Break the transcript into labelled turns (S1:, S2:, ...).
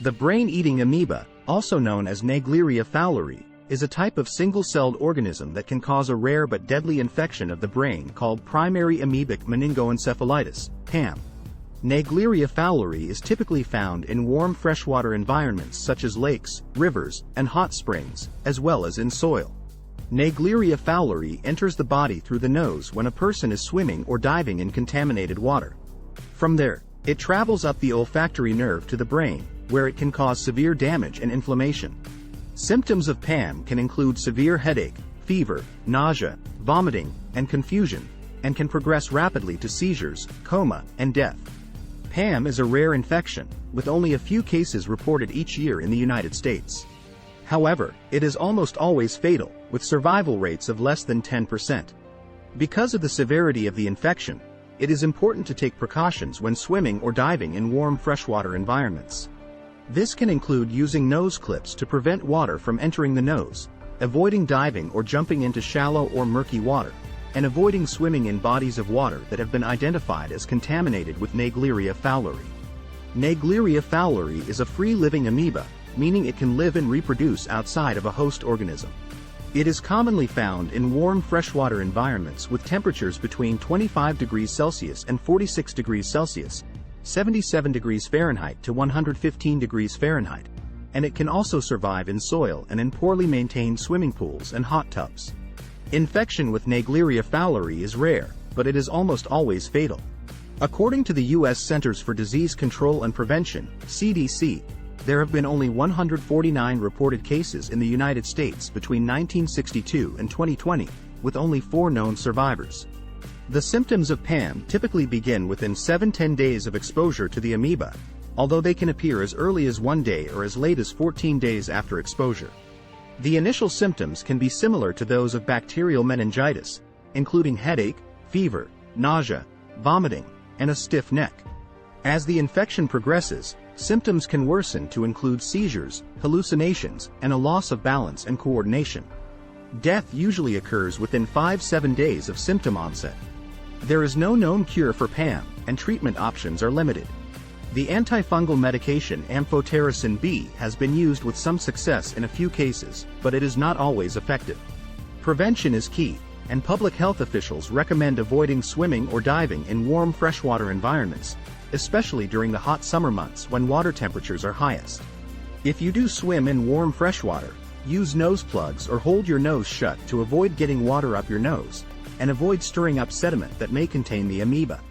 S1: The brain-eating amoeba, also known as Naegleria fowleri, is a type of single-celled organism that can cause a rare but deadly infection of the brain called primary amoebic meningoencephalitis, PAM. Naegleria fowleri is typically found in warm freshwater environments such as lakes, rivers, and hot springs, as well as in soil. Naegleria fowleri enters the body through the nose when a person is swimming or diving in contaminated water. From there, it travels up the olfactory nerve to the brain, where it can cause severe damage and inflammation. Symptoms of PAM can include severe headache, fever, nausea, vomiting, and confusion, and can progress rapidly to seizures, coma, and death. PAM is a rare infection, with only a few cases reported each year in the United States. However, it is almost always fatal, with survival rates of less than 10%. Because of the severity of the infection, it is important to take precautions when swimming or diving in warm freshwater environments. This can include using nose clips to prevent water from entering the nose, avoiding diving or jumping into shallow or murky water, and avoiding swimming in bodies of water that have been identified as contaminated with Naegleria fowleri. Naegleria fowleri is a free-living amoeba, meaning it can live and reproduce outside of a host organism. It is commonly found in warm freshwater environments with temperatures between 25 degrees Celsius and 46 degrees Celsius, 77 degrees Fahrenheit to 115 degrees Fahrenheit, and it can also survive in soil and in poorly maintained swimming pools and hot tubs. Infection with Naegleria fowleri is rare, but it is almost always fatal. According to the U.S. Centers for Disease Control and Prevention, CDC, there have been only 149 reported cases in the United States between 1962 and 2020, with only 4 known survivors. The symptoms of PAM typically begin within 7–10 days of exposure to the amoeba, although they can appear as early as 1 day or as late as 14 days after exposure. The initial symptoms can be similar to those of bacterial meningitis, including headache, fever, nausea, vomiting, and a stiff neck. As the infection progresses, symptoms can worsen to include seizures, hallucinations, and a loss of balance and coordination. Death usually occurs within 5–7 days of symptom onset. There is no known cure for PAM, and treatment options are limited. The antifungal medication amphotericin B has been used with some success in a few cases, but it is not always effective. Prevention is key, and public health officials recommend avoiding swimming or diving in warm freshwater environments, especially during the hot summer months when water temperatures are highest. If you do swim in warm freshwater, use nose plugs or hold your nose shut to avoid getting water up your nose, and avoid stirring up sediment that may contain the amoeba.